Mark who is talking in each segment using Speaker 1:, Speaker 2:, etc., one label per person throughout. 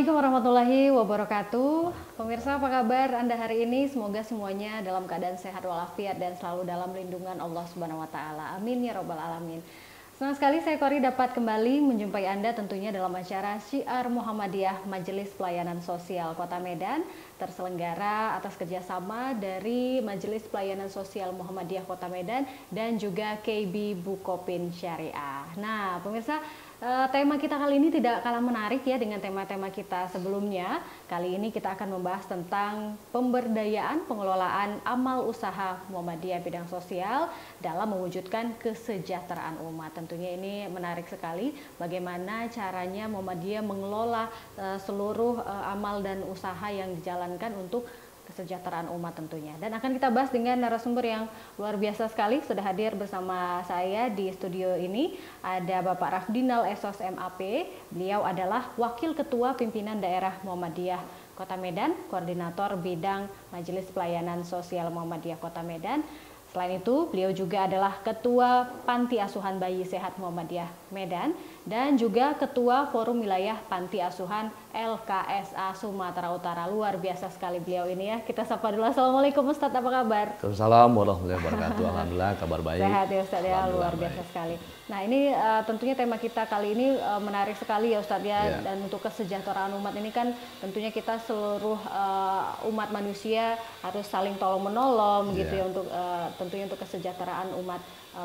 Speaker 1: Assalamualaikum warahmatullahi wabarakatuh. Pemirsa, apa kabar Anda hari ini? Semoga semuanya dalam keadaan sehat walafiat dan selalu dalam lindungan Allah Subhanahu wa taala. Amin ya rabbal alamin. Senang sekali saya Kori dapat kembali menjumpai Anda tentunya dalam acara Syiar Muhammadiyah Majelis Pelayanan Sosial Kota Medan, terselenggara atas kerjasama dari Majelis Pelayanan Sosial Muhammadiyah Kota Medan dan juga KB Bukopin Syariah. Nah, pemirsa, tema kita kali ini tidak kalah menarik ya dengan tema-tema kita sebelumnya. Kali ini kita akan membahas tentang pemberdayaan pengelolaan amal usaha Muhammadiyah bidang sosial dalam mewujudkan kesejahteraan umat. Tentunya ini menarik sekali bagaimana caranya Muhammadiyah mengelola seluruh amal dan usaha yang dijalankan untuk kesejahteraan umat tentunya. Dan akan kita bahas dengan narasumber yang luar biasa sekali. Sudah hadir bersama saya di studio ini ada Bapak Rafdinal Esos MAP. Beliau adalah Wakil Ketua Pimpinan Daerah Muhammadiyah Kota Medan, Koordinator Bidang Majelis Pelayanan Sosial Muhammadiyah Kota Medan. Selain itu, beliau juga adalah Ketua Panti Asuhan Bayi Sehat Muhammadiyah Medan dan juga Ketua Forum Wilayah Panti Asuhan LKSA Sumatera Utara. Luar biasa sekali beliau ini ya. Kita sapa dulu. Assalamualaikum Ustadz, apa kabar?
Speaker 2: Assalamualaikum warahmatullahi wabarakatuh. Alhamdulillah kabar baik.
Speaker 1: Sehat ya Ustadz ya, luar biasa sekali. Nah ini tentunya tema kita kali ini menarik sekali ya Ustadz ya. Dan untuk kesejahteraan umat ini kan tentunya kita seluruh umat manusia harus saling tolong menolong gitu ya untuk tentunya untuk kesejahteraan umat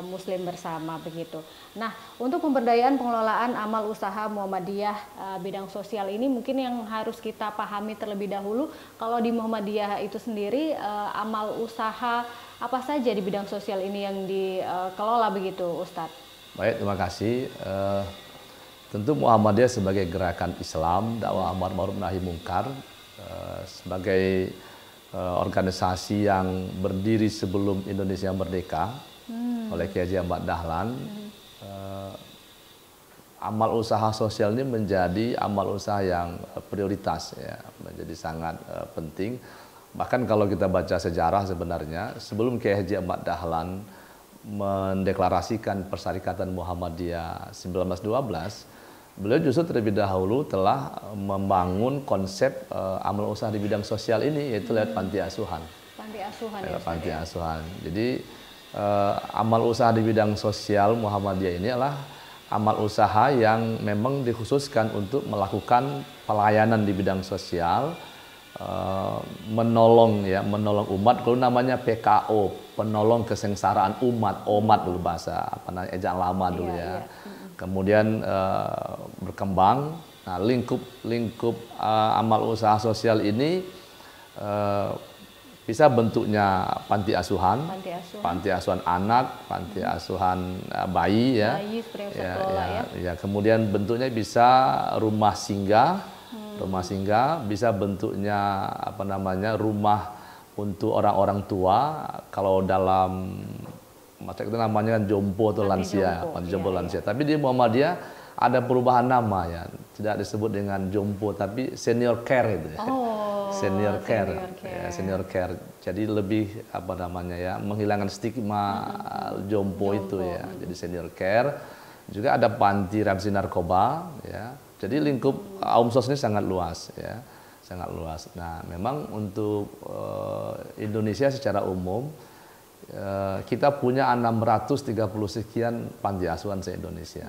Speaker 1: Muslim bersama begitu. Nah, untuk pemberdayaan pengelolaan amal usaha Muhammadiyah bidang sosial ini mungkin yang harus kita pahami terlebih dahulu, kalau di Muhammadiyah itu sendiri amal usaha apa saja di bidang sosial ini yang dikelola begitu, Ustadz?
Speaker 2: Baik, terima kasih. Tentu Muhammadiyah sebagai gerakan Islam, dakwah amar ma'ruf nahi mungkar, sebagai organisasi yang berdiri sebelum Indonesia merdeka oleh Kiai Haji Ahmad Dahlan. Amal usaha sosial ini menjadi amal usaha yang prioritas ya, menjadi sangat penting. Bahkan kalau kita baca sejarah sebenarnya sebelum Kiai Haji Ahmad Dahlan mendeklarasikan Persyarikatan Muhammadiyah 1912, beliau justru terlebih dahulu telah membangun konsep amal usaha di bidang sosial ini, yaitu lewat panti asuhan.
Speaker 1: Panti asuhan
Speaker 2: ya, panti asuhan. Jadi amal usaha di bidang sosial Muhammadiyah ini adalah amal usaha yang memang dikhususkan untuk melakukan pelayanan di bidang sosial, menolong umat. Kalau namanya PKO, penolong kesengsaraan umat, dulu bahasa ejaan lama dulu ya. Kemudian berkembang. Nah, lingkup amal usaha sosial ini bisa bentuknya panti asuhan anak, panti asuhan bayi ya. Kemudian bentuknya bisa rumah singgah, bisa bentuknya rumah untuk orang-orang tua. Kalau dalam masa itu namanya kan jompo atau lansia, panti jompo lansia. Tapi di Muhammadiyah ada perubahan nama ya, tidak disebut dengan jompo tapi senior care itu ya. Senior care. Jadi lebih menghilangkan stigma jompo itu ya. Jadi senior care. Juga ada panti rehabilitasi narkoba ya. Jadi lingkup AUMSOS ini sangat luas ya. Sangat luas. Nah, memang untuk Indonesia secara umum kita punya 630 sekian panti asuhan se-Indonesia.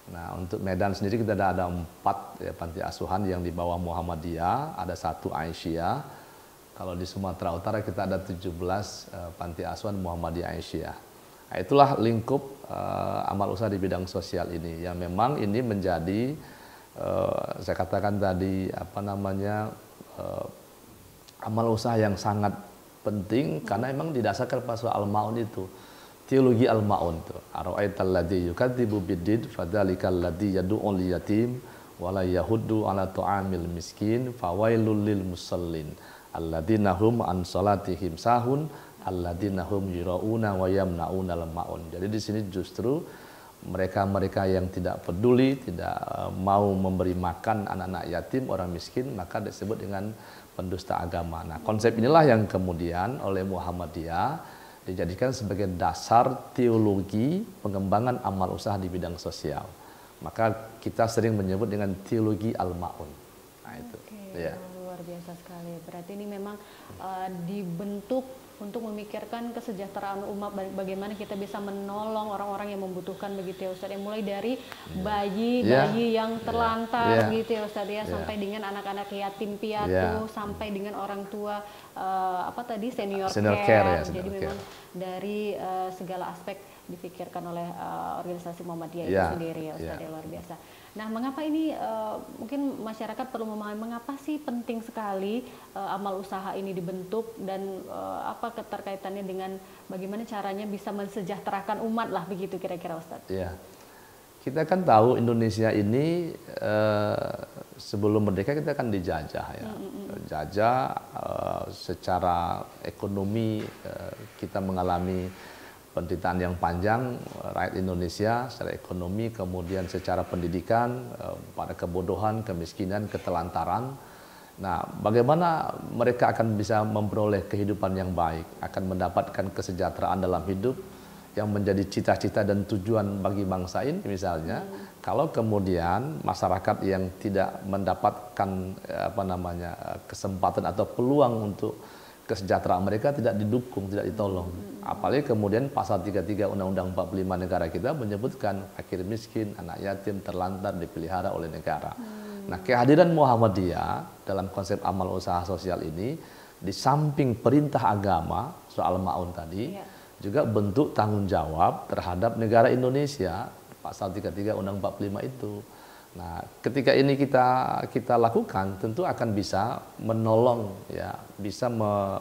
Speaker 2: Nah, untuk Medan sendiri kita ada 4 ya, panti asuhan yang di bawah Muhammadiyah, ada 1 Aisyah. Kalau di Sumatera Utara kita ada 17 panti asuhan Muhammadiyah Aisyah. Nah, itulah lingkup amal usaha di bidang sosial ini yang memang ini menjadi saya katakan tadi amal usaha yang sangat penting karena memang didasarkan pada soal al-ma'un itu. Teologi al-ma'un itu. Ara'aital ladzi yukadzibu bid-din fadzalikal ladzi yad'ul yatim wa la yahuddu 'ala ta'amil miskin fawailul lil musallin alladzina hum an salatihim sahun alladzina hum yura'una wa yamna'unal ma'un. Jadi di sini justru mereka-mereka yang tidak peduli, tidak mau memberi makan anak-anak yatim, orang miskin, maka disebut dengan pendusta agama. Nah, konsep inilah yang kemudian oleh Muhammadiyah dijadikan sebagai dasar teologi pengembangan amal usaha di bidang sosial. Maka kita sering menyebut dengan teologi al-ma'un. Nah itu.
Speaker 1: Oke,
Speaker 2: Ya.
Speaker 1: luar biasa sekali. Berarti ini memang dibentuk untuk memikirkan kesejahteraan umat, bagaimana kita bisa menolong orang-orang yang membutuhkan begitu ya Ustadz. Yang mulai dari bayi yang terlantar gitu ya Ustadz ya, sampai dengan anak-anak yatim piatu, sampai dengan orang tua senior care. Jadi memang dari segala aspek dipikirkan oleh organisasi Muhammadiyah itu sendiri ya Ustadz, ya luar biasa. Nah, mengapa ini mungkin masyarakat perlu memahami mengapa sih penting sekali amal usaha ini dibentuk, dan apa keterkaitannya dengan bagaimana caranya bisa mensejahterakan umat lah begitu kira-kira Ustadz?
Speaker 2: Ya, kita kan tahu Indonesia ini sebelum merdeka kita kan dijajah ya, jajah secara ekonomi, kita mengalami penderitaan yang panjang, rakyat Indonesia secara ekonomi, kemudian secara pendidikan, pada kebodohan, kemiskinan, ketelantaran. Nah, bagaimana mereka akan bisa memperoleh kehidupan yang baik, akan mendapatkan kesejahteraan dalam hidup yang menjadi cita-cita dan tujuan bagi bangsa ini misalnya, kalau kemudian masyarakat yang tidak mendapatkan kesempatan atau peluang untuk kesejahteraan mereka tidak didukung, tidak ditolong. Apalagi kemudian pasal 33 Undang-Undang 45 negara kita menyebutkan fakir miskin, anak yatim, terlantar dipelihara oleh negara. Nah, kehadiran Muhammadiyah dalam konsep amal usaha sosial ini, di samping perintah agama soal ma'un tadi, juga bentuk tanggung jawab terhadap negara Indonesia, pasal 33 Undang-Undang 45 itu. Nah, ketika ini kita lakukan, tentu akan bisa menolong ya, bisa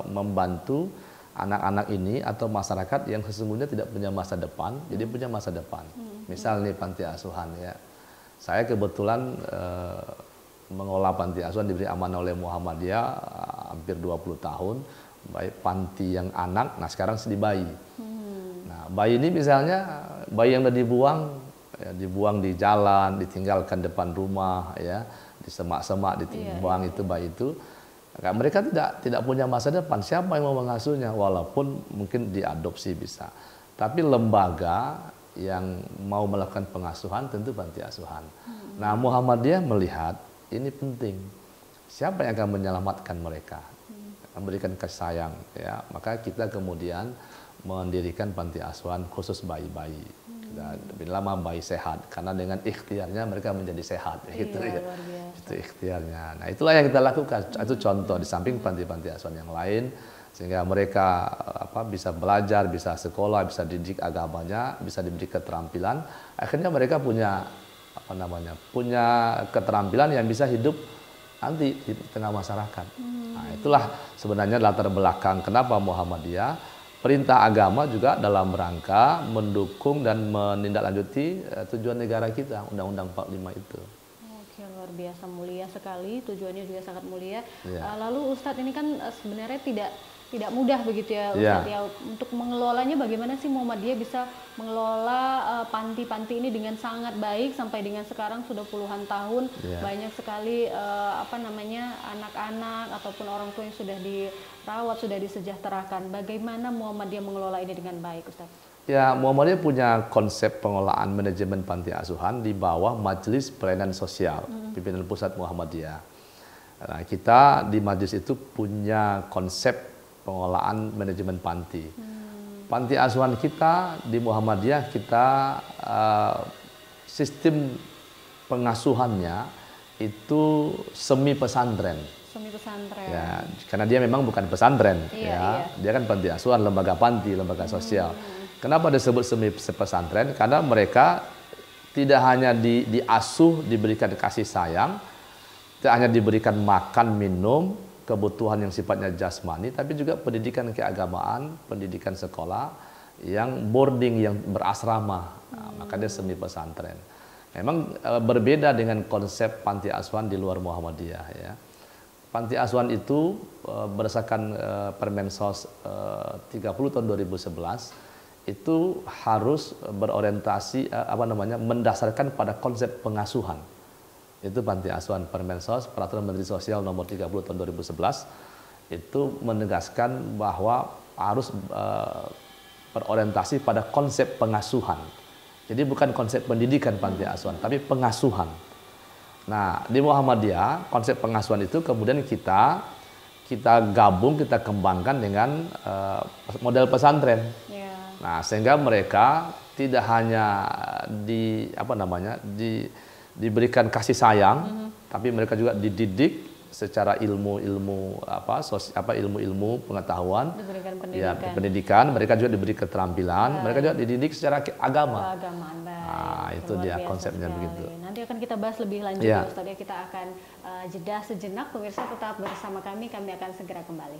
Speaker 2: membantu anak-anak ini atau masyarakat yang sesungguhnya tidak punya masa depan, jadi punya masa depan. Misal nih panti asuhan ya. Saya kebetulan mengelola panti asuhan, diberi amanah oleh Muhammadiyah hampir 20 tahun, baik panti yang anak, nah sekarang sedih bayi. Nah, bayi ini misalnya bayi yang sudah dibuang di jalan, ditinggalkan depan rumah, ya, di semak-semak, dibuang itu bayi itu. Mereka tidak punya masa depan. Siapa yang mau mengasuhnya? Walaupun mungkin diadopsi bisa. Tapi lembaga yang mau melakukan pengasuhan tentu panti asuhan. Nah, Muhammadiyah melihat ini penting. Siapa yang akan menyelamatkan mereka? Memberikan kasih sayang, ya. Maka kita kemudian mendirikan panti asuhan khusus bayi-bayi. Dan lebih lama bayi sehat, karena dengan ikhtiarnya mereka menjadi sehat, gitu ya. Itu ikhtiarnya. Nah, itulah yang kita lakukan. Itu contoh di samping panti-panti asuhan yang lain, sehingga mereka bisa belajar, bisa sekolah, bisa didik agamanya, bisa diberi keterampilan. Akhirnya mereka punya punya keterampilan yang bisa hidup nanti di tengah masyarakat. Nah, itulah sebenarnya latar belakang kenapa Muhammadiyah. Perintah agama juga dalam rangka mendukung dan menindaklanjuti tujuan negara kita, Undang-Undang 45 itu.
Speaker 1: Oke, luar biasa, mulia sekali, tujuannya juga sangat mulia. Lalu Ustadz, ini kan sebenarnya tidak mudah begitu ya Ustadz ya, untuk mengelolanya. Bagaimana sih Muhammadiyah bisa mengelola panti-panti ini dengan sangat baik sampai dengan sekarang sudah puluhan tahun, banyak sekali anak-anak ataupun orang tua yang sudah dirawat, sudah disejahterakan. Bagaimana Muhammadiyah mengelola ini dengan baik Ustadz?
Speaker 2: Ya, Muhammadiyah punya konsep pengelolaan manajemen panti asuhan di bawah Majelis Pelayanan Sosial, pimpinan pusat Muhammadiyah. Nah, kita di majelis itu punya konsep pengelolaan manajemen panti. Panti asuhan kita di Muhammadiyah, kita sistem pengasuhannya itu semi pesantren.
Speaker 1: Semi pesantren.
Speaker 2: Ya, karena dia memang bukan pesantren, dia kan panti asuhan, lembaga panti, lembaga sosial. Kenapa disebut semi pesantren? Karena mereka tidak hanya diasuh, diberikan kasih sayang, tidak hanya diberikan makan, minum, kebutuhan yang sifatnya jasmani, tapi juga pendidikan keagamaan, pendidikan sekolah yang boarding, yang berasrama. Nah, maka dia semi pesantren. Memang berbeda dengan konsep panti asuhan di luar Muhammadiyah, ya. Panti asuhan itu berdasarkan Permensos 30 tahun 2011 itu harus berorientasi mendasarkan pada konsep pengasuhan. Itu panti asuhan. Permensos, Peraturan Menteri Sosial nomor 30 tahun 2011 itu menegaskan bahwa harus berorientasi pada konsep pengasuhan. Jadi bukan konsep pendidikan panti asuhan, tapi pengasuhan. Nah, di Muhammadiyah konsep pengasuhan itu kemudian kita gabung, kita kembangkan dengan model pesantren.
Speaker 1: Ya.
Speaker 2: Nah, sehingga mereka tidak hanya diberikan kasih sayang, tapi mereka juga dididik secara ilmu-ilmu ilmu-ilmu pengetahuan,
Speaker 1: Diberikan
Speaker 2: ya
Speaker 1: pendidikan.
Speaker 2: pendidikan, mereka juga diberi keterampilan, mereka juga dididik secara agama.
Speaker 1: Keagamaan, baik.
Speaker 2: Nah, itu
Speaker 1: Luar
Speaker 2: dia
Speaker 1: biasa
Speaker 2: konsepnya
Speaker 1: sekali.
Speaker 2: begitu.
Speaker 1: Nanti akan kita bahas lebih lanjut
Speaker 2: Ya.
Speaker 1: ya Ustadz ya. Kita akan jeda sejenak, pemirsa tetap bersama kami akan segera kembali.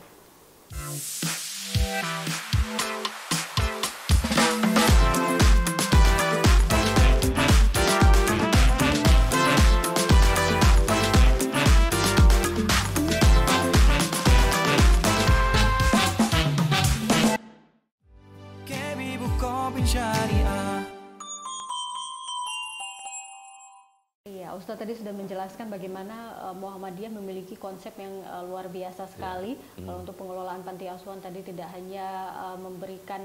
Speaker 3: Kebi Bukopin Syariah.
Speaker 1: Iya, Ustadz tadi sudah menjelaskan bagaimana Muhammadiyah memiliki konsep yang luar biasa sekali. Kalau untuk pengelolaan panti asuhan tadi tidak hanya memberikan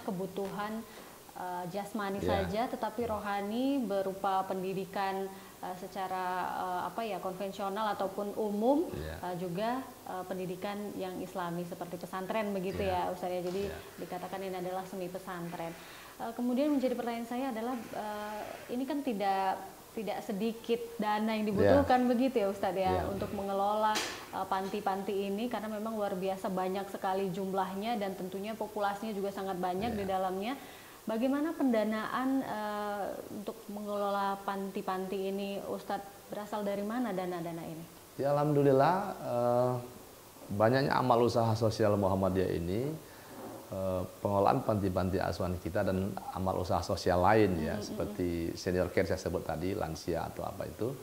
Speaker 1: kebutuhan jasmani saja, tetapi rohani berupa pendidikan secara konvensional ataupun umum, juga pendidikan yang Islami seperti pesantren begitu ya, Ustadz ya. Jadi dikatakan ini adalah semi pesantren. Kemudian menjadi pertanyaan saya adalah ini kan tidak sedikit dana yang dibutuhkan begitu ya Ustadz ya, untuk mengelola panti-panti ini, karena memang luar biasa banyak sekali jumlahnya dan tentunya populasinya juga sangat banyak di dalamnya. Bagaimana pendanaan untuk mengelola panti-panti ini Ustadz, berasal dari mana dana-dana ini?
Speaker 2: Ya, alhamdulillah banyaknya amal usaha sosial Muhammadiyah ini, pengelolaan panti-panti asuhan kita dan amal usaha sosial lain ya, seperti senior care saya sebut tadi, lansia atau apa itu,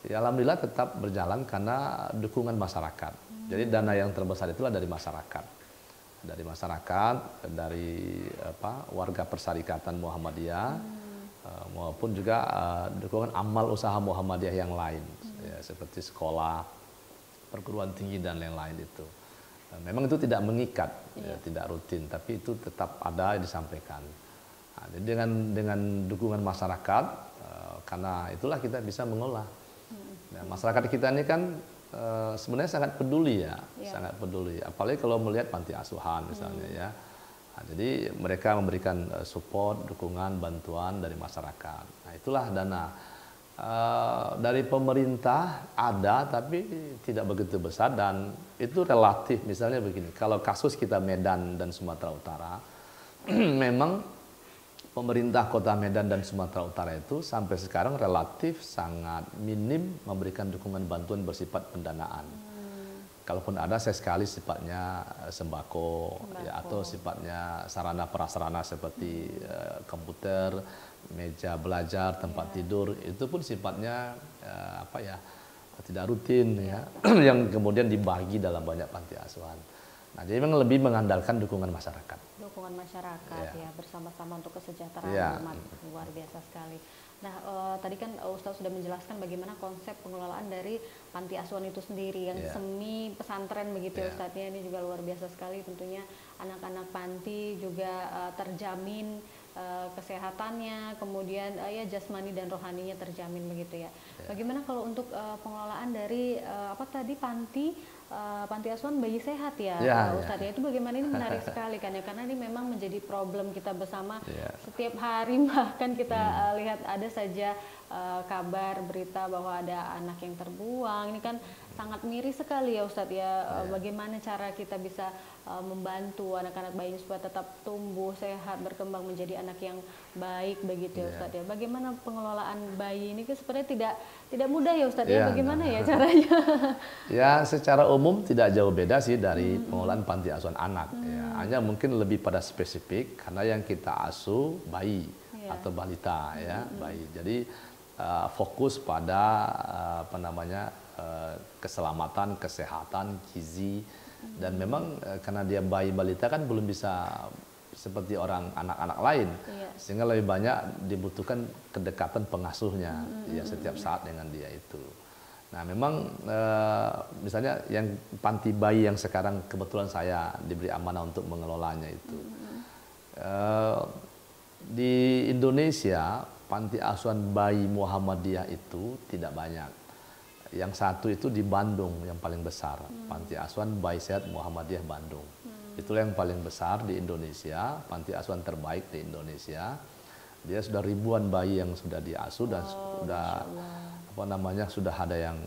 Speaker 2: ya alhamdulillah tetap berjalan karena dukungan masyarakat. Jadi dana yang terbesar itulah dari masyarakat, dari warga persyarikatan Muhammadiyah, maupun juga dukungan amal usaha Muhammadiyah yang lain, ya, seperti sekolah, perguruan tinggi dan lain-lain itu. Memang itu tidak mengikat, ya, tidak rutin, tapi itu tetap ada yang disampaikan. Nah, jadi dengan dukungan masyarakat, karena itulah kita bisa mengolah. Nah, masyarakat kita ini kan sebenarnya sangat peduli ya, sangat peduli. Apalagi kalau melihat panti asuhan misalnya ya. Nah, jadi mereka memberikan support, dukungan, bantuan dari masyarakat. Nah, itulah dana. Dari pemerintah ada, tapi tidak begitu besar dan itu relatif. Misalnya begini, kalau kasus kita Medan dan Sumatera Utara, memang pemerintah kota Medan dan Sumatera Utara itu sampai sekarang relatif sangat minim memberikan dukungan bantuan bersifat pendanaan. Kalaupun ada, sekali sifatnya sembako. Ya, atau sifatnya sarana prasarana seperti komputer, meja belajar, tempat tidur, itu pun sifatnya tidak rutin ya, yang kemudian dibagi dalam banyak panti asuhan. Nah, jadi memang lebih mengandalkan dukungan masyarakat.
Speaker 1: Dukungan masyarakat ya, bersama-sama untuk kesejahteraan umat, luar biasa sekali. Nah, tadi kan Ustadz sudah menjelaskan bagaimana konsep pengelolaan dari panti asuhan itu sendiri yang semi pesantren begitu ya Ustadz ya. Ini juga luar biasa sekali, tentunya anak-anak panti juga terjamin kesehatannya, kemudian ya jasmani dan rohaninya terjamin begitu ya. Bagaimana kalau untuk pengelolaan dari panti asuhan bayi sehat ya, Ustadz ya, itu bagaimana? Ini menarik sekali kan ya, karena ini memang menjadi problem kita bersama setiap hari. Bahkan kita lihat ada saja kabar berita bahwa ada anak yang terbuang. Ini kan sangat miris sekali ya Ustadz ya. Bagaimana cara kita bisa membantu anak-anak bayi supaya tetap tumbuh sehat, berkembang menjadi anak yang baik begitu ya Ustadz ya. Bagaimana pengelolaan bayi ini kan sebenarnya tidak mudah ya Ustadz ya. Bagaimana ya caranya? Ya,
Speaker 2: secara umum tidak jauh beda sih dari pengelolaan panti asuhan anak. Ya, hanya mungkin lebih pada spesifik karena yang kita asuh bayi atau balita ya, bayi. Jadi fokus pada keselamatan, kesehatan, gizi, dan memang karena dia bayi balita kan belum bisa seperti orang anak-anak lain, sehingga lebih banyak dibutuhkan kedekatan pengasuhnya ya setiap saat dengan dia itu. Nah, memang misalnya yang panti bayi yang sekarang kebetulan saya diberi amanah untuk mengelolanya itu, di Indonesia panti asuhan bayi Muhammadiyah itu tidak banyak. Yang satu itu di Bandung yang paling besar, Panti Asuhan Bayi Sehat Muhammadiyah Bandung. Itulah yang paling besar di Indonesia, panti asuhan terbaik di Indonesia. Dia sudah ribuan bayi yang sudah diasuh dan sudah sudah ada yang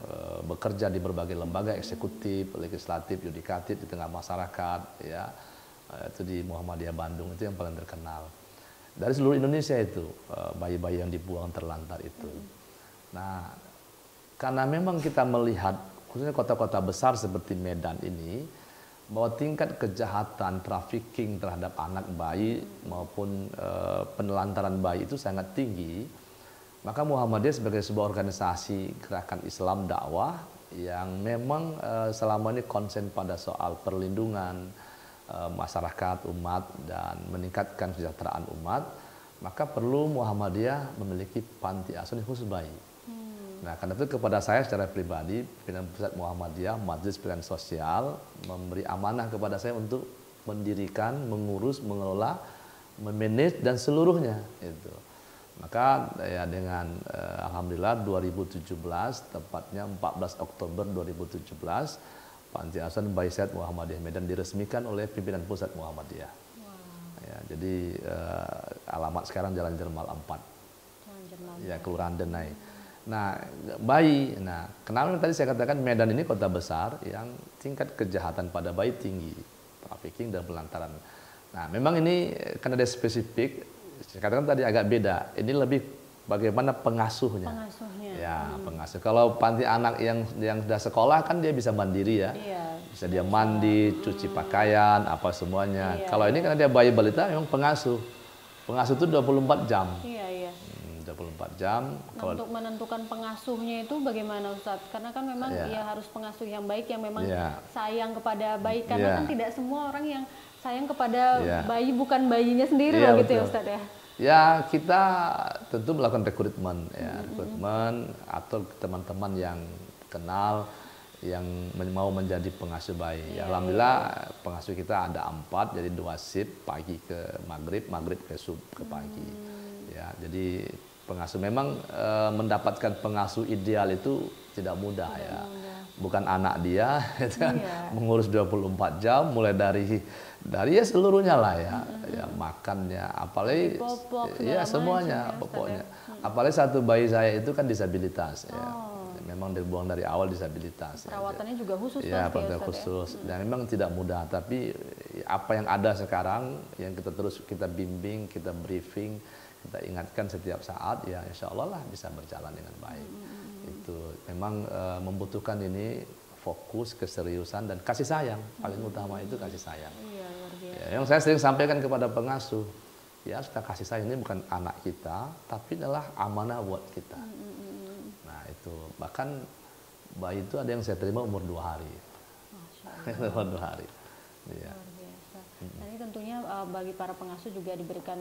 Speaker 2: bekerja di berbagai lembaga eksekutif, legislatif, yudikatif di tengah masyarakat, ya. Itu di Muhammadiyah Bandung, itu yang paling terkenal. Dari seluruh Indonesia itu bayi-bayi yang dibuang terlantar itu. Nah, karena memang kita melihat khususnya kota-kota besar seperti Medan ini bahwa tingkat kejahatan trafficking terhadap anak bayi maupun penelantaran bayi itu sangat tinggi, maka Muhammadiyah sebagai sebuah organisasi gerakan Islam dakwah yang memang selama ini konsen pada soal perlindungan masyarakat, umat, dan meningkatkan kesejahteraan umat, maka perlu Muhammadiyah memiliki panti asuhan khusus bayi. Nah, karena itu kepada saya secara pribadi, pimpinan Pusat Muhammadiyah, Majelis Pilihan Sosial, memberi amanah kepada saya untuk mendirikan, mengurus, mengelola, memanage, dan seluruhnya. Itu. Maka ya dengan Alhamdulillah 2017, tepatnya 14 Oktober 2017, Panti Asuhan Bayi Sehat Muhammadiyah Medan diresmikan oleh pimpinan Pusat Muhammadiyah. Ya, jadi alamat sekarang Jalan Jermal 4. Ya, Kelurahan Denai. Nah, bayi. Nah, kenapa tadi saya katakan Medan ini kota besar yang tingkat kejahatan pada bayi tinggi, trafficking dan pelantaran. Nah, memang ini karena ada spesifik, saya katakan tadi agak beda. Ini lebih bagaimana pengasuhnya. Ya, pengasuh. Kalau panti anak yang sudah sekolah kan dia bisa mandiri ya. Iya. Bisa dia mandi, cuci pakaian, apa semuanya. Iya. Kalau ini karena dia bayi balita memang pengasuh. Pengasuh itu 24 jam.
Speaker 1: Iya, iya.
Speaker 2: 24 jam.
Speaker 1: Nah, untuk menentukan pengasuhnya itu bagaimana Ustadz? Karena kan memang ya harus pengasuh yang baik yang memang sayang kepada bayi. Karena kan tidak semua orang yang sayang kepada bayi bukan bayinya sendiri loh gitu ya Ustadz ya.
Speaker 2: Ya, kita tentu melakukan rekrutmen ya, rekrutmen atau teman-teman yang kenal yang mau menjadi pengasuh bayi. Ya, alhamdulillah pengasuh kita ada 4, jadi 2 shift, pagi ke maghrib, maghrib ke pagi. Ya, jadi pengasuh memang mendapatkan pengasuh ideal itu tidak mudah ya. Bukan anak dia mengurus 24 jam mulai dari ya seluruhnya lah ya. Ya makannya, apalagi ya semuanya pokoknya. Apalagi satu bayi saya itu kan disabilitas ya. Memang dibuang dari awal disabilitas.
Speaker 1: Perawatannya juga khusus
Speaker 2: ya, perawatan khusus. Dan memang tidak mudah, tapi apa yang ada sekarang yang kita bimbing, kita briefing, kita ingatkan setiap saat, ya insya Allah lah bisa berjalan dengan baik. Itu memang membutuhkan ini fokus, keseriusan, dan kasih sayang. Paling utama itu kasih sayang. Ya, yang saya sering sampaikan kepada pengasuh, ya kita kasih sayang ini bukan anak kita, tapi adalah amanah buat kita. Nah itu, bahkan bayi itu ada yang saya terima umur 2 hari. Umur 2 hari. Ya.
Speaker 1: Nah, ini tentunya bagi para pengasuh juga diberikan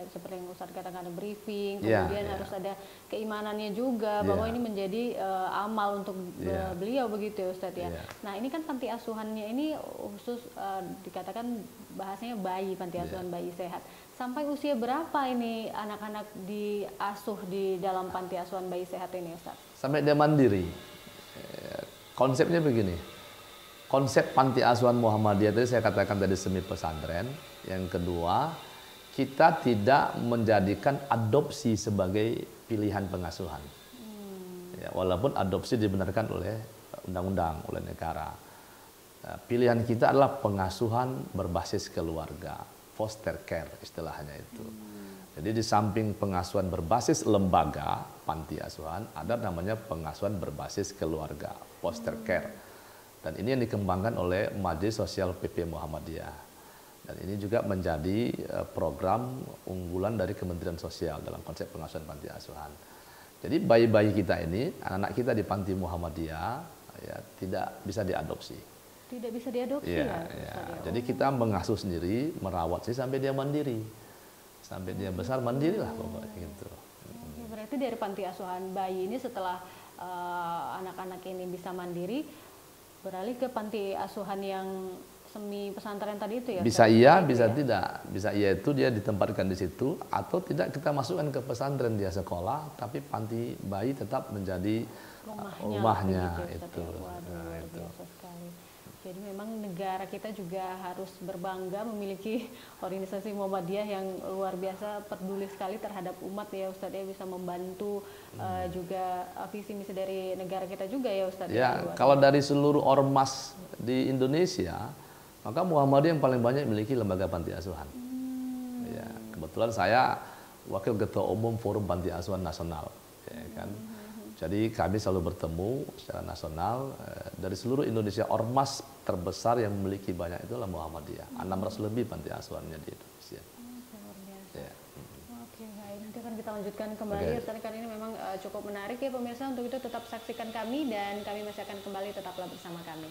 Speaker 1: seperti yang Ustadz katakan ada briefing, kemudian harus ada keimanannya juga bahwa ini menjadi amal untuk beliau begitu ya Ustadz ya. Nah, ini kan panti asuhannya ini khusus dikatakan bahasanya bayi, panti asuhan bayi sehat. Sampai usia berapa ini anak-anak diasuh di dalam panti asuhan bayi sehat ini Ustadz?
Speaker 2: Sampai dia mandiri. Konsepnya begini. Konsep panti asuhan Muhammadiyah tadi saya katakan tadi semi pesantren. Yang kedua, kita tidak menjadikan adopsi sebagai pilihan pengasuhan. Ya, walaupun adopsi dibenarkan oleh undang-undang, oleh negara. Pilihan kita adalah pengasuhan berbasis keluarga, foster care istilahnya itu. Jadi di samping pengasuhan berbasis lembaga, panti asuhan, ada namanya pengasuhan berbasis keluarga, foster care. Dan ini yang dikembangkan oleh Majelis Sosial PP Muhammadiyah. Dan ini juga menjadi program unggulan dari Kementerian Sosial dalam konsep pengasuhan panti asuhan. Jadi bayi-bayi kita ini, anak-anak kita di panti Muhammadiyah, ya, tidak bisa diadopsi.
Speaker 1: Tidak bisa diadopsi ya?
Speaker 2: Jadi kita mengasuh sendiri, merawat sih sampai dia mandiri. Sampai dia besar mandirilah pokoknya gitu.
Speaker 1: Berarti dari panti asuhan bayi ini setelah anak-anak ini bisa mandiri, beralih ke panti asuhan yang semi pesantren tadi itu ya?
Speaker 2: Bisa
Speaker 1: Ustaz?
Speaker 2: iya,
Speaker 1: Gitu
Speaker 2: bisa
Speaker 1: ya?
Speaker 2: tidak. Bisa iya itu dia ditempatkan di situ, atau tidak kita masukkan ke pesantren dia sekolah, tapi panti bayi tetap menjadi rumahnya
Speaker 1: begitu, Ustaz,
Speaker 2: itu.
Speaker 1: ya. Waduh,
Speaker 2: Nah,
Speaker 1: luar
Speaker 2: itu.
Speaker 1: biasa sekali. Jadi memang negara kita juga harus berbangga memiliki organisasi Muhammadiyah yang luar biasa peduli sekali terhadap umat ya Ustadz ya, bisa membantu juga visi misi dari negara kita juga ya Ustadz
Speaker 2: Ya, kalau dari seluruh ormas di Indonesia, maka Muhammadiyah yang paling banyak memiliki lembaga panti asuhan. Ya, kebetulan saya wakil ketua umum Forum Panti Asuhan Nasional, ya kan. Jadi kami selalu bertemu secara nasional dari seluruh Indonesia. Ormas terbesar yang memiliki banyak itu adalah Muhammadiyah. 600 lebih panti asuhannya di Indonesia.
Speaker 1: luar biasa.
Speaker 2: Ya.
Speaker 1: Oke, baik. Nanti akan kita lanjutkan kembali.
Speaker 2: Oke.
Speaker 1: Ustadz, karena ini memang cukup menarik ya pemirsa. Untuk itu tetap saksikan kami dan kami masih akan kembali, tetaplah bersama kami.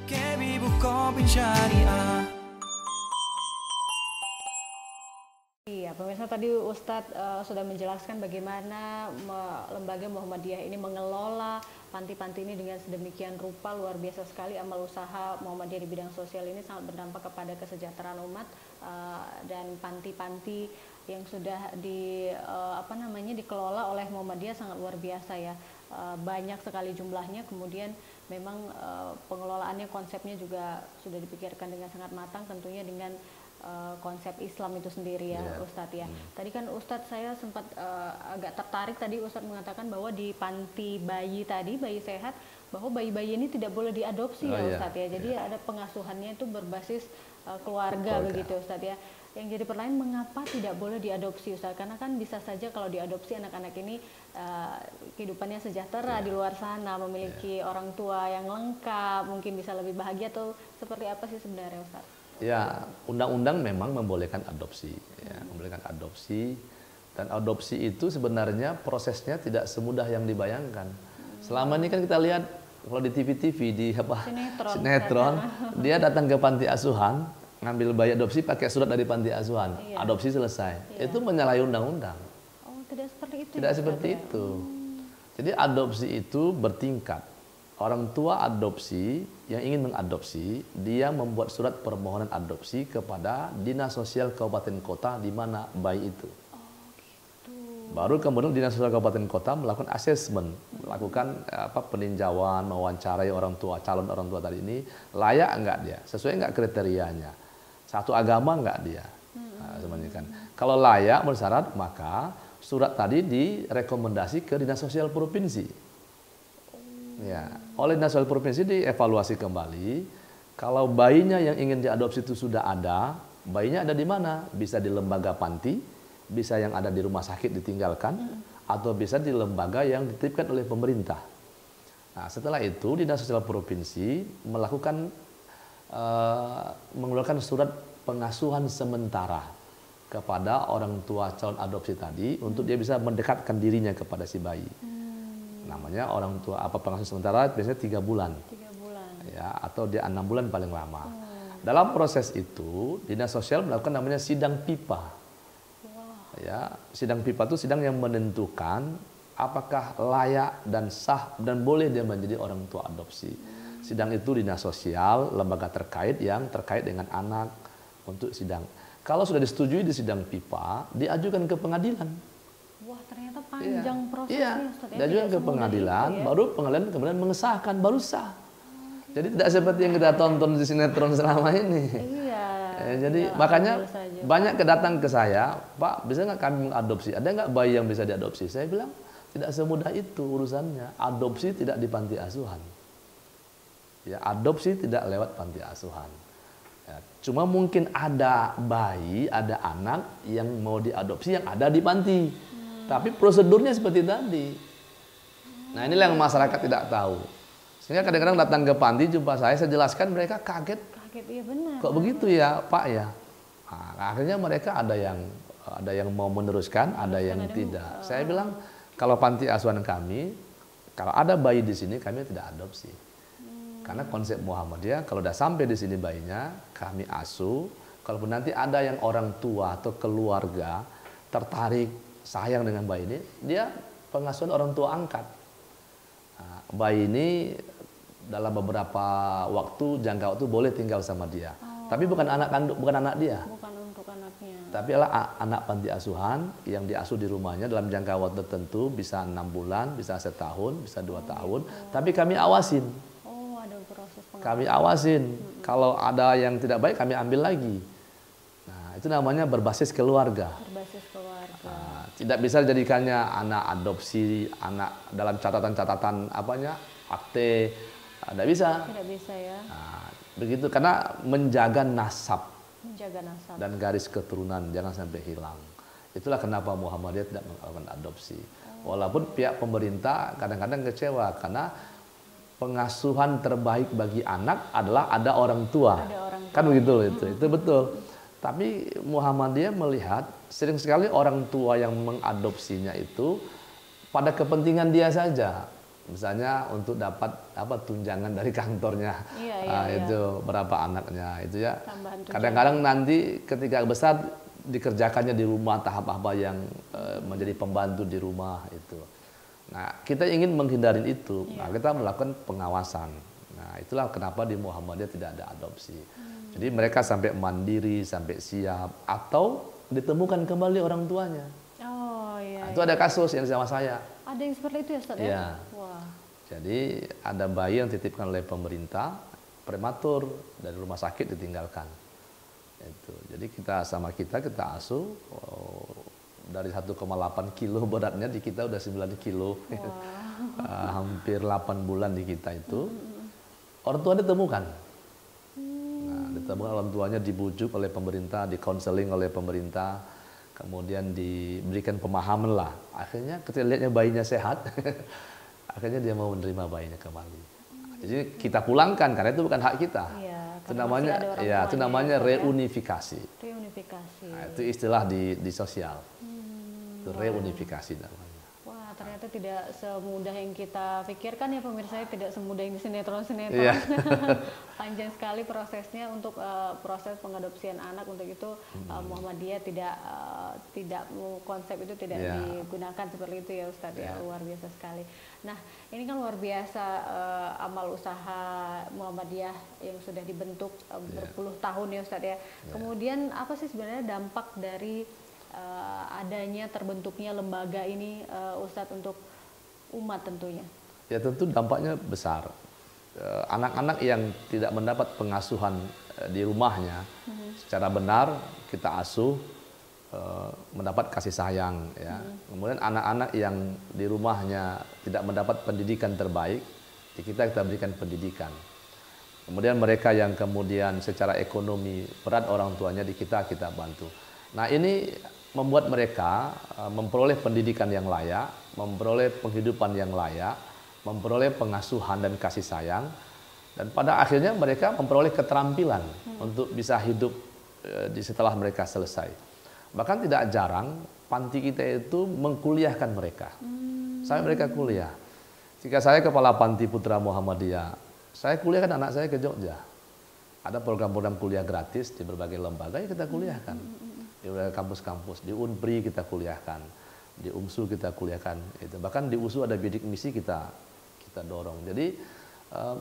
Speaker 3: KB Bukopin Syariah.
Speaker 1: Iya, pemirsa, tadi Ustadz sudah menjelaskan bagaimana lembaga Muhammadiyah ini mengelola panti-panti ini dengan sedemikian rupa. Luar biasa sekali amal usaha Muhammadiyah di bidang sosial ini sangat berdampak kepada kesejahteraan umat, dan panti-panti yang sudah dikelola oleh Muhammadiyah sangat luar biasa ya. Banyak sekali jumlahnya, kemudian memang pengelolaannya, konsepnya juga sudah dipikirkan dengan sangat matang, tentunya dengan konsep Islam itu sendiri ya, Ustadz ya. Tadi kan Ustadz saya sempat agak tertarik tadi Ustadz mengatakan bahwa di panti bayi tadi, bayi sehat, bahwa bayi-bayi ini tidak boleh diadopsi ya Ustadz ya. Jadi ada pengasuhannya itu berbasis keluarga begitu Ustadz ya. Yang jadi pertanyaan, mengapa tidak boleh diadopsi Ustadz? Karena kan bisa saja kalau diadopsi anak-anak ini kehidupannya sejahtera di luar sana, memiliki orang tua yang lengkap, mungkin bisa lebih bahagia, atau seperti apa sih sebenarnya Ustadz?
Speaker 2: Ya, undang-undang memang membolehkan adopsi, ya, membolehkan adopsi, dan adopsi itu sebenarnya prosesnya tidak semudah yang dibayangkan. Selama ini kan kita lihat kalau di TV-TV di sinetron, dia datang ke panti asuhan, ngambil bayi adopsi pakai surat dari panti asuhan, adopsi selesai. Itu menyalahi undang-undang.
Speaker 1: Oh, tidak seperti itu.
Speaker 2: Tidak seperti itu. Jadi adopsi itu bertingkat. Orang tua adopsi yang ingin mengadopsi, dia membuat surat permohonan adopsi kepada Dinas Sosial Kabupaten Kota di mana bayi itu. Baru kemudian Dinas Sosial Kabupaten Kota melakukan asesmen, melakukan peninjauan, mewawancarai orang tua, calon orang tua tadi ini layak enggak dia, sesuai enggak kriterianya, satu agama enggak dia. Nah, sebenarnya kan. Kalau layak bersyarat, maka surat tadi direkomendasi ke Dinas Sosial Provinsi. Ya, oleh Dinas Sosial Provinsi dievaluasi kembali. Kalau bayinya yang ingin diadopsi itu sudah ada, bayinya ada di mana? Bisa di lembaga panti, bisa yang ada di rumah sakit ditinggalkan, atau bisa di lembaga yang dititipkan oleh pemerintah. Nah, setelah itu Dinas Sosial Provinsi melakukan mengeluarkan surat pengasuhan sementara kepada orang tua calon adopsi tadi untuk dia bisa mendekatkan dirinya kepada si bayi. Namanya orang tua pengasuh sementara biasanya 3 bulan.
Speaker 1: 3 bulan.
Speaker 2: Ya, atau dia 6 bulan paling lama. Dalam proses itu, Dinas Sosial melakukan namanya sidang pipa. Ya, sidang pipa itu sidang yang menentukan apakah layak dan sah dan boleh dia menjadi orang tua adopsi. Sidang itu Dinas Sosial, lembaga terkait yang terkait dengan anak untuk sidang. Kalau sudah disetujui di sidang pipa, diajukan ke pengadilan.
Speaker 1: Wah, ternyata panjang prosesnya.
Speaker 2: Iya,
Speaker 1: Ustadz, ya.
Speaker 2: diajukan ke pengadilan, baru pengadilan kemudian mengesahkan, baru sah. Jadi tidak seperti yang kita tonton di sinetron selama ini.
Speaker 1: Iya.
Speaker 2: Jadi makanya banyak kedatang ke saya, Pak, bisa nggak kami mengadopsi? Ada nggak bayi yang bisa diadopsi? Saya bilang tidak semudah itu urusannya. Adopsi tidak di panti asuhan. Ya, adopsi tidak lewat panti asuhan. Ya, cuma mungkin ada bayi, ada anak yang mau diadopsi yang ada di panti. Tapi prosedurnya seperti tadi. Nah, inilah yang masyarakat tidak tahu. Sehingga kadang-kadang datang ke panti jumpa saya jelaskan, mereka kaget.
Speaker 1: Kaget, iya benar.
Speaker 2: Kok begitu ya, Pak ya? Nah, akhirnya mereka ada yang mau meneruskan, ada yang tidak. Saya bilang kalau panti asuhan kami, kalau ada bayi di sini kami tidak adopsi. Karena konsep Muhammadiyah, kalau udah sampai di sini bayinya, kami asuh. Kalaupun nanti ada yang orang tua atau keluarga tertarik, sayang dengan bayi ini, dia pengasuhan orang tua angkat. Nah, bayi ini dalam beberapa waktu, jangka waktu boleh tinggal sama dia. Tapi bukan anak kandung, bukan anak dia.
Speaker 1: Bukan untuk anaknya.
Speaker 2: Tapi adalah anak panti asuhan yang diasuh di rumahnya dalam jangka waktu tertentu, bisa 6 bulan, bisa setahun, bisa 2 tahun. Tapi kami awasin.
Speaker 1: Oh, ada proses pengawasan.
Speaker 2: Kami awasin. Kalau ada yang tidak baik, kami ambil lagi. Nah, itu namanya berbasis keluarga.
Speaker 1: Berbasis keluarga.
Speaker 2: Nah, tidak bisa dijadikannya anak adopsi, anak dalam catatan-catatan apanya, akte, tidak bisa.
Speaker 1: Tidak bisa ya.
Speaker 2: Nah, begitu karena menjaga nasab
Speaker 1: Menjaga nasab.
Speaker 2: dan garis keturunan jangan sampai hilang. Itulah kenapa Muhammadiyah tidak melakukan adopsi. Walaupun pihak pemerintah kadang-kadang kecewa karena pengasuhan terbaik bagi anak adalah ada orang tua.
Speaker 1: Ada orang tua.
Speaker 2: Kan begitu loh itu betul. Tapi Muhammadiyah melihat sering sekali orang tua yang mengadopsinya itu pada kepentingan dia saja. Misalnya untuk dapat tunjangan dari kantornya, itu berapa anaknya itu ya. Kadang-kadang nanti ketika besar dikerjakannya di rumah tahap apa yang menjadi pembantu di rumah itu. Nah, kita ingin menghindari itu. Nah, kita melakukan pengawasan. Nah, itulah kenapa di Muhammadiyah tidak ada adopsi. Jadi mereka sampai mandiri, sampai siap, atau ditemukan kembali orang tuanya.
Speaker 1: Oh iya.
Speaker 2: Nah, itu ada kasus yang sama saya.
Speaker 1: Ada yang seperti itu ya, Ustaz ya?
Speaker 2: Iya.
Speaker 1: Wah.
Speaker 2: Jadi ada bayi yang dititipkan oleh pemerintah, prematur dari rumah sakit ditinggalkan. Itu. Jadi kita asuh dari 1,8 kilo beratnya di kita udah 9 kilo. Hampir 8 bulan di kita itu. Orang tua ditemukan. Nah, ditemukan orang tuanya dibujuk oleh pemerintah, dikonseling oleh pemerintah, kemudian diberikan pemahaman lah. Akhirnya ketika lihatnya bayinya sehat, akhirnya dia mau menerima bayinya kembali. Jadi kita pulangkan karena itu bukan hak kita.
Speaker 1: Iya,
Speaker 2: itu namanya reunifikasi.
Speaker 1: Reunifikasi.
Speaker 2: Nah, itu istilah di sosial. Itu reunifikasi namanya.
Speaker 1: Wah, ternyata tidak semudah yang kita pikirkan ya pemirsa, tidak semudah yang di sinetron-sinetron.
Speaker 2: Iya.
Speaker 1: Panjang sekali prosesnya untuk proses pengadopsian anak. Untuk itu Muhammadiyah tidak konsep itu tidak digunakan seperti itu ya Ustadz ya. Luar biasa sekali. Nah, ini kan luar biasa amal usaha Muhammadiyah yang sudah dibentuk berpuluh tahun ya Ustadz ya. Kemudian apa sih sebenarnya dampak dari adanya terbentuknya lembaga ini Ustadz untuk umat tentunya?
Speaker 2: Ya tentu dampaknya besar. Anak-anak yang tidak mendapat pengasuhan di rumahnya secara benar kita asuh, mendapat kasih sayang ya. Kemudian anak-anak yang di rumahnya tidak mendapat pendidikan terbaik, di kita berikan pendidikan. Kemudian mereka yang kemudian secara ekonomi berat orang tuanya di kita bantu. Nah, ini membuat mereka memperoleh pendidikan yang layak, memperoleh penghidupan yang layak, memperoleh pengasuhan dan kasih sayang, dan pada akhirnya mereka memperoleh keterampilan untuk bisa hidup setelah mereka selesai. Bahkan tidak jarang panti kita itu mengkuliahkan mereka, sampai mereka kuliah. Jika saya kepala panti Putra Muhammadiyah, saya kuliahkan anak saya ke Jogja. Ada program-program kuliah gratis di berbagai lembaga yang kita kuliahkan. Di kampus-kampus, di Unpri kita kuliahkan, di UMSU kita kuliahkan, itu. Bahkan di USU ada bidik misi kita dorong. Jadi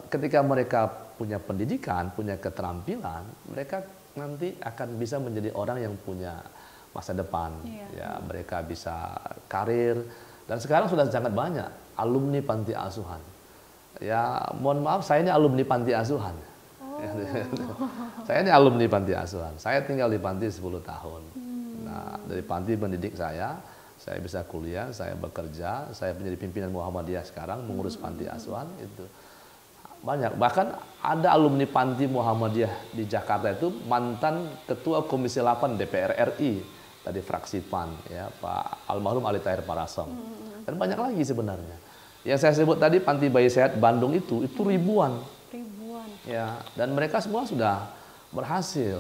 Speaker 2: ketika mereka punya pendidikan, punya keterampilan, mereka nanti akan bisa menjadi orang yang punya masa depan. Ya, mereka bisa karir, dan sekarang sudah sangat banyak alumni panti asuhan. Ya, mohon maaf, saya ini alumni panti asuhan. Saya ini alumni panti asuhan. Saya tinggal di panti 10 tahun. Nah, dari panti mendidik saya bisa kuliah, saya bekerja, saya menjadi pimpinan Muhammadiyah sekarang, mengurus panti asuhan itu. Banyak. Bahkan ada alumni panti Muhammadiyah di Jakarta itu mantan Ketua Komisi 8 DPR RI dari fraksi PAN, ya, Pak almarhum Ali Tahir Parasong. Dan banyak lagi sebenarnya. Yang saya sebut tadi Panti Bayi Sehat Bandung itu ribuan. Ya, dan mereka semua sudah berhasil.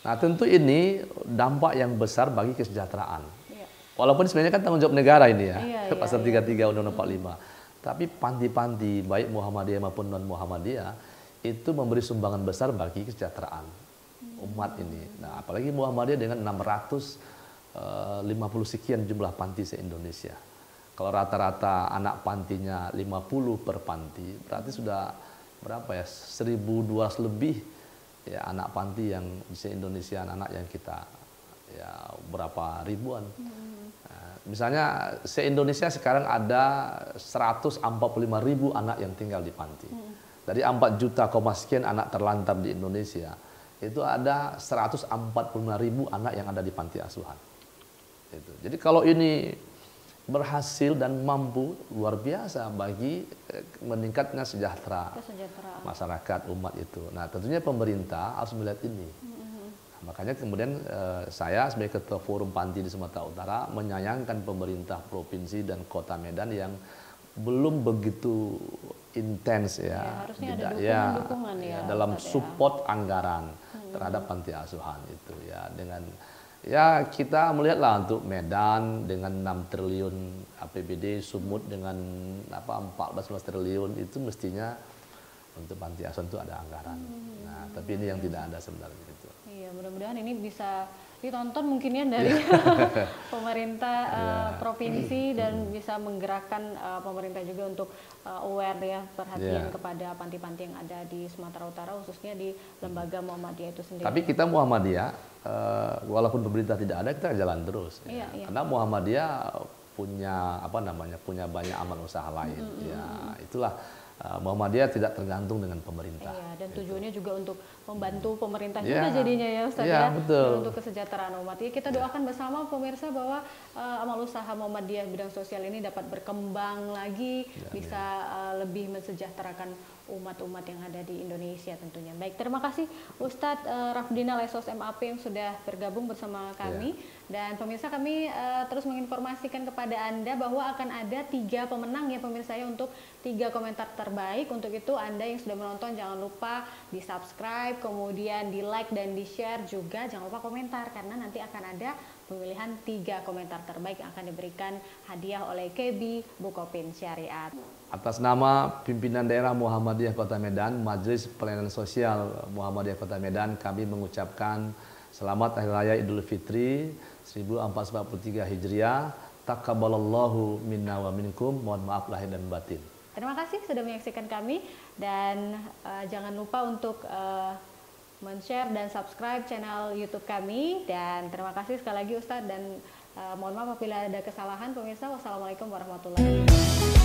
Speaker 2: Nah, tentu ini dampak yang besar bagi kesejahteraan. Walaupun sebenarnya kan tanggung jawab negara ini ya, Pasal 33 Undang-Undang 45. Tapi panti-panti baik Muhammadiyah maupun non Muhammadiyah itu memberi sumbangan besar bagi kesejahteraan umat ini. Nah, apalagi Muhammadiyah dengan 650 sekian jumlah panti se-Indonesia. Kalau rata-rata anak pantinya 50 per panti, berarti sudah berapa ya? 1.200 lebih ya anak panti yang di se-Indonesia, anak yang kita ya berapa ribuan. Nah, misalnya se-Indonesia sekarang ada 145.000 anak yang tinggal di panti. Dari 4 juta sekian anak terlantar di Indonesia, itu ada 145.000 anak yang ada di panti asuhan. Itu. Jadi kalau ini berhasil dan mampu, luar biasa bagi meningkatnya sejahtera masyarakat umat itu. Nah, tentunya pemerintah harus melihat ini. Nah, makanya kemudian saya sebagai Ketua Forum Panti di Sumatera Utara menyayangkan pemerintah provinsi dan Kota Medan yang belum begitu intens ya,
Speaker 1: harusnya
Speaker 2: tidak
Speaker 1: ada dukungan
Speaker 2: dalam support anggaran terhadap panti asuhan itu ya, dengan ya kita melihatlah untuk Medan dengan 6 triliun APBD, Sumut dengan 14 triliun itu mestinya untuk panti asuhan itu ada anggaran. Nah, tapi ini yang tidak ada sebenarnya itu.
Speaker 1: Iya, mudah-mudahan ini bisa ditonton mungkin ya dari pemerintah provinsi dan bisa menggerakkan pemerintah juga untuk aware ya, perhatian kepada panti-panti yang ada di Sumatera Utara, khususnya di lembaga Muhammadiyah itu sendiri.
Speaker 2: Tapi kita Muhammadiyah walaupun pemerintah tidak ada, kita jalan terus ya. Karena Muhammadiyah punya punya banyak amal usaha lain ya, itulah Muhammadiyah tidak tergantung dengan pemerintah.
Speaker 1: Iya, dan tujuannya juga untuk membantu pemerintah juga jadinya ya Ustaz ya,
Speaker 2: betul.
Speaker 1: untuk kesejahteraan umat. Ya, kita doakan bersama pemirsa bahwa amal usaha Muhammadiyah bidang sosial ini dapat berkembang lagi, bisa lebih mensejahterakan umat-umat yang ada di Indonesia tentunya. Baik, terima kasih Ustadz Rafdina Lesos MAP yang sudah bergabung bersama kami. Dan pemirsa, kami terus menginformasikan kepada Anda bahwa akan ada 3 pemenang ya pemirsa ya, untuk 3 komentar terbaik. Untuk itu Anda yang sudah menonton jangan lupa di subscribe, kemudian di like dan di share juga, jangan lupa komentar karena nanti akan ada pemilihan 3 komentar terbaik yang akan diberikan hadiah oleh KB Bukopin Syariat.
Speaker 2: Atas nama pimpinan daerah Muhammadiyah Kota Medan, Majelis Pelayanan Sosial Muhammadiyah Kota Medan, kami mengucapkan selamat Hari Raya Idul Fitri 1443 Hijriah. Taqabbalallahu minna wa minkum. Mohon maaf lahir dan batin.
Speaker 1: Terima kasih sudah menyaksikan kami, dan jangan lupa untuk men-share dan subscribe channel YouTube kami. Dan terima kasih sekali lagi Ustadz, dan mohon maaf apabila ada kesalahan pemirsa. Wassalamualaikum warahmatullahi wabarakatuh.